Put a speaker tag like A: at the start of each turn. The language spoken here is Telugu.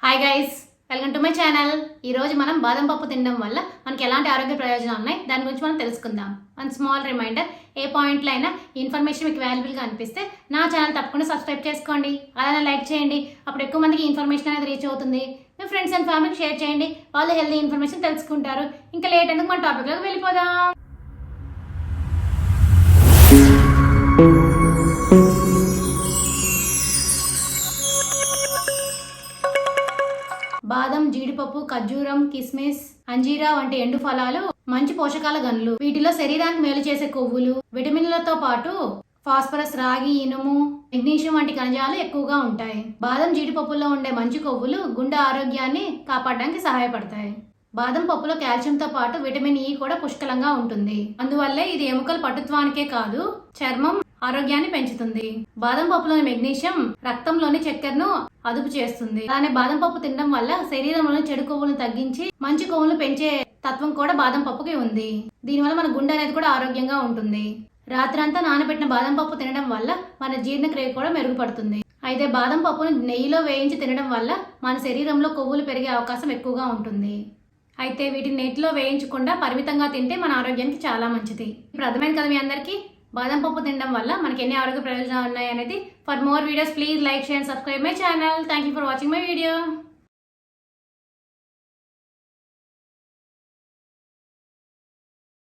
A: Hi guys, welcome to my channel. ఈరోజు మనం బాదం పప్పు తినడం వల్ల మనకి ఎలాంటి ఆరోగ్య ప్రయోజనాలు ఉన్నాయి దాని గురించి మనం తెలుసుకుందాం. వన్ స్మాల్ రిమైండర్, ఏ పాయింట్లో అయినా ఇన్ఫర్మేషన్ మీకు వాల్యుబుల్గా అనిపిస్తే నా ఛానల్ తప్పకుండా సబ్స్క్రైబ్ చేసుకోండి, అలానే లైక్ చేయండి. అప్పుడు ఎక్కువ మందికి ఇన్ఫర్మేషన్ అనేది రీచ్ అవుతుంది. మీ ఫ్రెండ్స్ అండ్ ఫ్యామిలీకి షేర్ చేయండి, వాళ్ళు హెల్తీ ఇన్ఫర్మేషన్ తెలుసుకుంటారు. ఇంకా లేట్ ఎందుకు మన టాపిక్లోకి వెళ్ళిపోదాం. బాదం, జీడిపప్పు, ఖర్జూరం, కిస్మిస్, అంజీరా వంటి ఎండు ఫలాలు మంచి పోషకాల గనులు. వీటిలో శరీరానికి మేలు చేసే కొవ్వులు, విటమిన్లతో పాటు ఫాస్ఫరస్, రాగి, ఇనుము, మెగ్నీషియం వంటి ఖనిజాలు ఎక్కువగా ఉంటాయి. బాదం, జీడిపప్పుల్లో ఉండే మంచి కొవ్వులు గుండె ఆరోగ్యాన్ని కాపాడడానికి సహాయపడతాయి. బాదం పప్పులో కాల్షియంతో పాటు విటమిన్ ఇ కూడా పుష్కలంగా ఉంటుంది. అందువల్లే ఇది ఎముకల పటుత్వానికే కాదు, చర్మం ఆరోగ్యాన్ని పెంచుతుంది. బాదం పప్పులోని మెగ్నీషియం రక్తంలోని చక్కెరను అదుపు చేస్తుంది. అలానే బాదం పప్పు తినడం వల్ల శరీరంలోని చెడు కొవ్వులను తగ్గించి మంచి కొవ్వులను పెంచే తత్వం కూడా బాదం పప్పుకి ఉంది. దీనివల్ల మన గుండె అనేది కూడా ఆరోగ్యంగా ఉంటుంది. రాత్రంతా నానబెట్టిన బాదం పప్పు తినడం వల్ల మన జీర్ణక్రియ కూడా మెరుగుపడుతుంది. అయితే బాదం పప్పును నెయ్యిలో వేయించి తినడం వల్ల మన శరీరంలో కొవ్వులు పెరిగే అవకాశం ఎక్కువగా ఉంటుంది. అయితే వీటిని నెయ్యిలో వేయించకుండా పరిమితంగా తింటే మన ఆరోగ్యానికి చాలా మంచిది. ఇప్పుడు అర్థమైంది కదా మీ అందరికీ బాదం పప్పు తినడం వల్ల మనకి ఎన్ని ఆరోగ్య ప్రయోజనాలు ఉన్నాయి అనేది. For more videos please like, share, subscribe my channel. Thank you for watching my video.